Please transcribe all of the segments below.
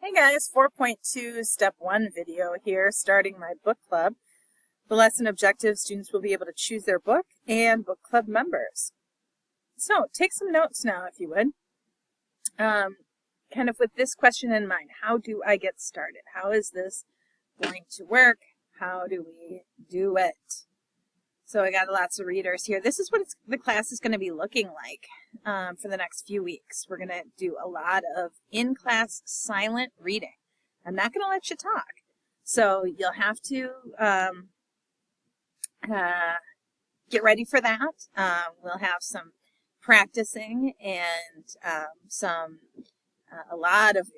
Hey guys, 4.2 step 1 video here, starting my book club. The lesson objective: students will be able to choose their book and book club members. So take some notes now if you would. Kind of with this question in mind, how do I get started? How is this going to work? How do we do it? So I got lots of readers here. This is what the class is going to be looking like for the next few weeks. We're going to do a lot of in-class silent reading. I'm not going to let you talk. So you'll have to get ready for that. We'll have some practicing and a lot of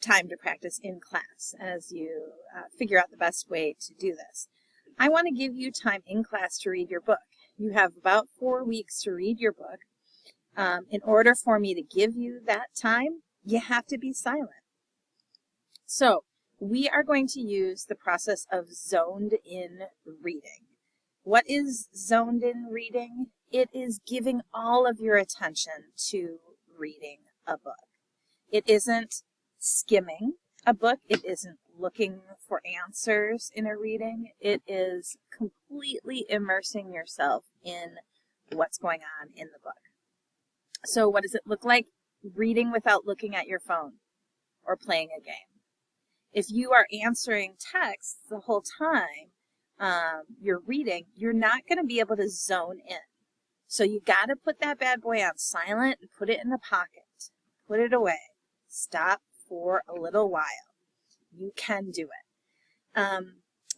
time to practice in class as you figure out the best way to do this. I want to give you time in class to read your book. You have about 4 weeks to read your book. In order for me to give you that time, you have to be silent. So we are going to use the process of zoned in reading. What is zoned in reading? It is giving all of your attention to reading a book. It isn't skimming a book. It isn't looking for answers in a reading. It is completely immersing yourself in what's going on in the book. So what does it look like? Reading without looking at your phone or playing a game. If you are answering texts the whole time you're reading, you're not going to be able to zone in. So you got to put that bad boy on silent and put it in the pocket. Put it away. Stop for a little while. You can do it.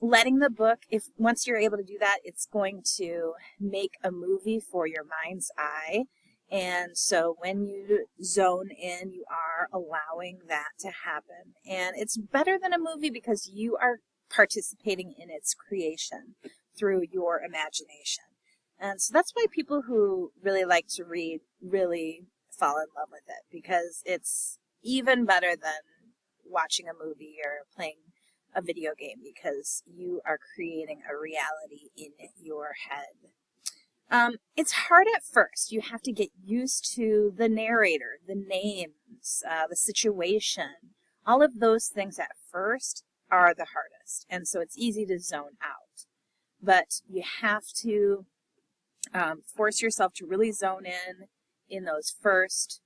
Letting the book, once you're able to do that, it's going to make a movie for your mind's eye. And so when you zone in, you are allowing that to happen. And it's better than a movie because you are participating in its creation through your imagination. And so that's why people who really like to read really fall in love with it, because it's even better than watching a movie or playing a video game, because you are creating a reality in your head. It's hard at first. You have to get used to the narrator, the names, the situation. All of those things at first are the hardest. And so it's easy to zone out. But you have to force yourself to really zone in those first,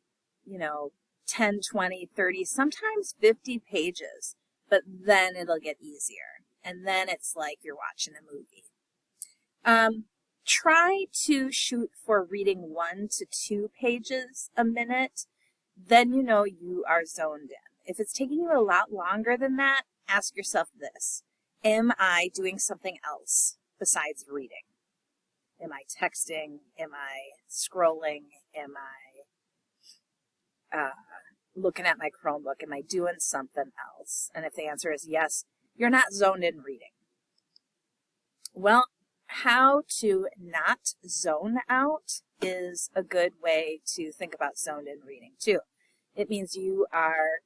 10, 20, 30, sometimes 50 pages. But then it'll get easier. And then it's like you're watching a movie. Try to shoot for reading 1 to 2 pages a minute. Then you know you are zoned in. If it's taking you a lot longer than that, ask yourself this: am I doing something else besides reading? Am I texting? Am I scrolling? Am I looking at my Chromebook? Am I doing something else? And if the answer is yes, you're not zoned in reading. Well, how to not zone out is a good way to think about zoned in reading too. It means you are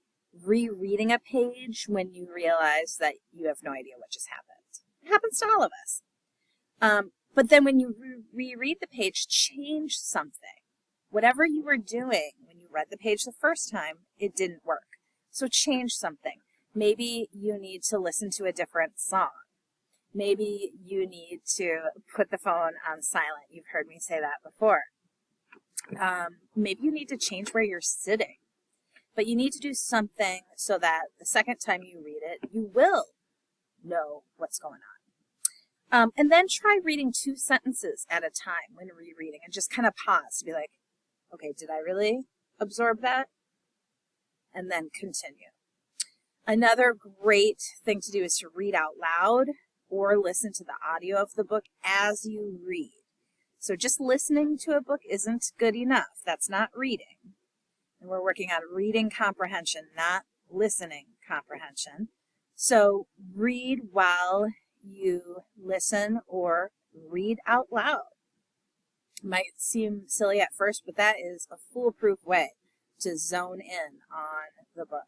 rereading a page when you realize that you have no idea what just happened. It happens to all of us. But then when you reread the page, change something. Whatever you were doing when you read the page the first time, it didn't work. So change something. Maybe you need to listen to a different song. Maybe you need to put the phone on silent. You've heard me say that before. Maybe you need to change where you're sitting. But you need to do something so that the second time you read it, you will know what's going on. And then try reading 2 sentences at a time when rereading, and just kind of pause to be like, okay, did I really absorb that? And then continue. Another great thing to do is to read out loud or listen to the audio of the book as you read. So just listening to a book isn't good enough. That's not reading. And we're working on reading comprehension, not listening comprehension. So read while you listen or read out loud. It might seem silly at first, but that is a foolproof way to zone in on the book.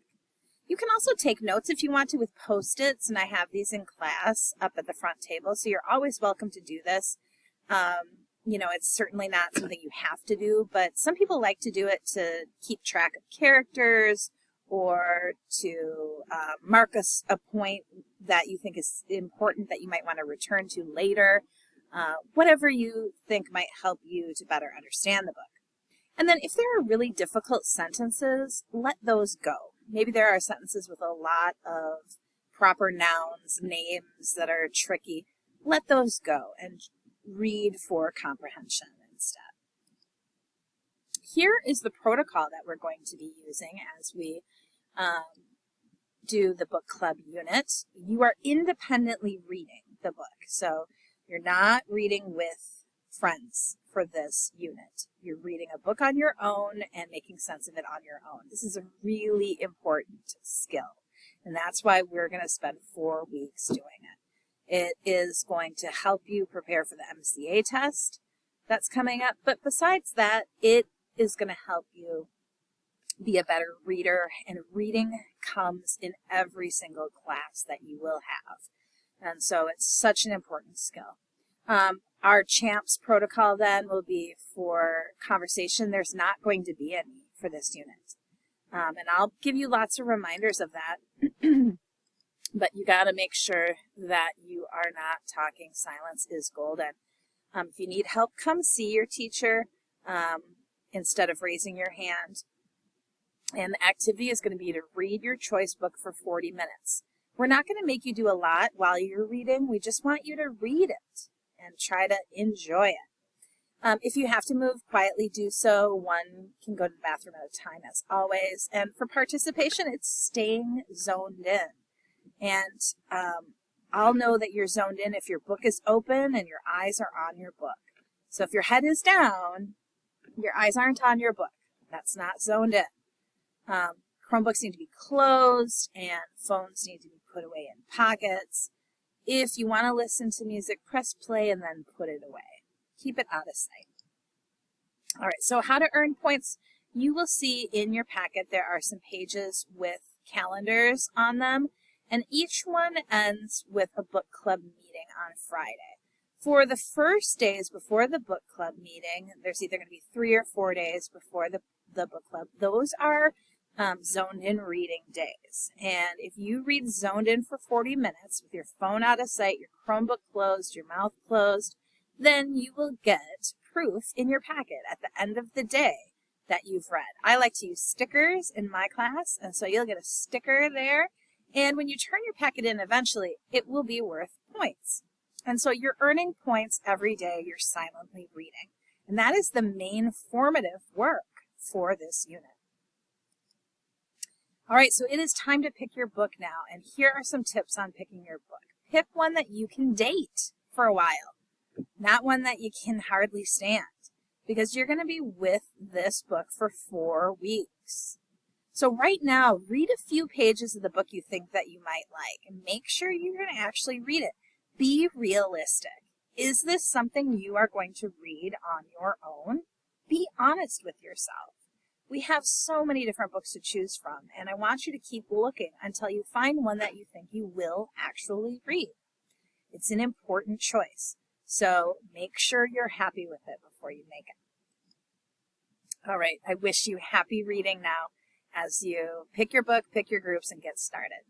You can also take notes if you want to with Post-its, and I have these in class up at the front table, so you're always welcome to do this. It's certainly not something you have to do, but some people like to do it to keep track of characters or to mark a point that you think is important that you might want to return to later, whatever you think might help you to better understand the book. And then if there are really difficult sentences, let those go. Maybe there are sentences with a lot of proper nouns, names that are tricky. Let those go and read for comprehension instead. Here is the protocol that we're going to be using as we do the book club unit. You are independently reading the book. So you're not reading with friends for this unit. You're reading a book on your own and making sense of it on your own. This is a really important skill, and that's why we're going to spend 4 weeks doing it. It is going to help you prepare for the MCA test that's coming up, but besides that, it is going to help you be a better reader, and reading comes in every single class that you will have. And so it's such an important skill. Our CHAMPS protocol then will be for conversation. There's not going to be any for this unit. And I'll give you lots of reminders of that, but you got to make sure that you are not talking. Silence is golden. If you need help, come see your teacher instead of raising your hand. And the activity is going to be to read your choice book for 40 minutes. We're not going to make you do a lot while you're reading. We just want you to read it and try to enjoy it. If you have to move quietly, do so. One can go to the bathroom at a time, as always. And for participation, it's staying zoned in. And I'll know that you're zoned in if your book is open and your eyes are on your book. So if your head is down, your eyes aren't on your book. That's not zoned in. Chromebooks need to be closed and phones need to be put away in pockets. If you want to listen to music, press play and then put it away. Keep it out of sight. All right, so how to earn points. You will see in your packet there are some pages with calendars on them, and each one ends with a book club meeting on Friday. For the first days before the book club meeting, there's either going to be 3 or 4 days before the book club. Those are zoned in reading days. And if you read zoned in for 40 minutes with your phone out of sight, your Chromebook closed, your mouth closed, then you will get proof in your packet at the end of the day that you've read. I like to use stickers in my class, and so you'll get a sticker there. And when you turn your packet in eventually, it will be worth points. And so you're earning points every day you're silently reading. And that is the main formative work for this unit. All right, so it is time to pick your book now, and here are some tips on picking your book. Pick one that you can date for a while, not one that you can hardly stand, because you're going to be with this book for 4 weeks. So right now, read a few pages of the book you think that you might like, and make sure you're going to actually read it. Be realistic. Is this something you are going to read on your own? Be honest with yourself. We have so many different books to choose from, and I want you to keep looking until you find one that you think you will actually read. It's an important choice, so make sure you're happy with it before you make it. All right, I wish you happy reading now as you pick your book, pick your groups, and get started.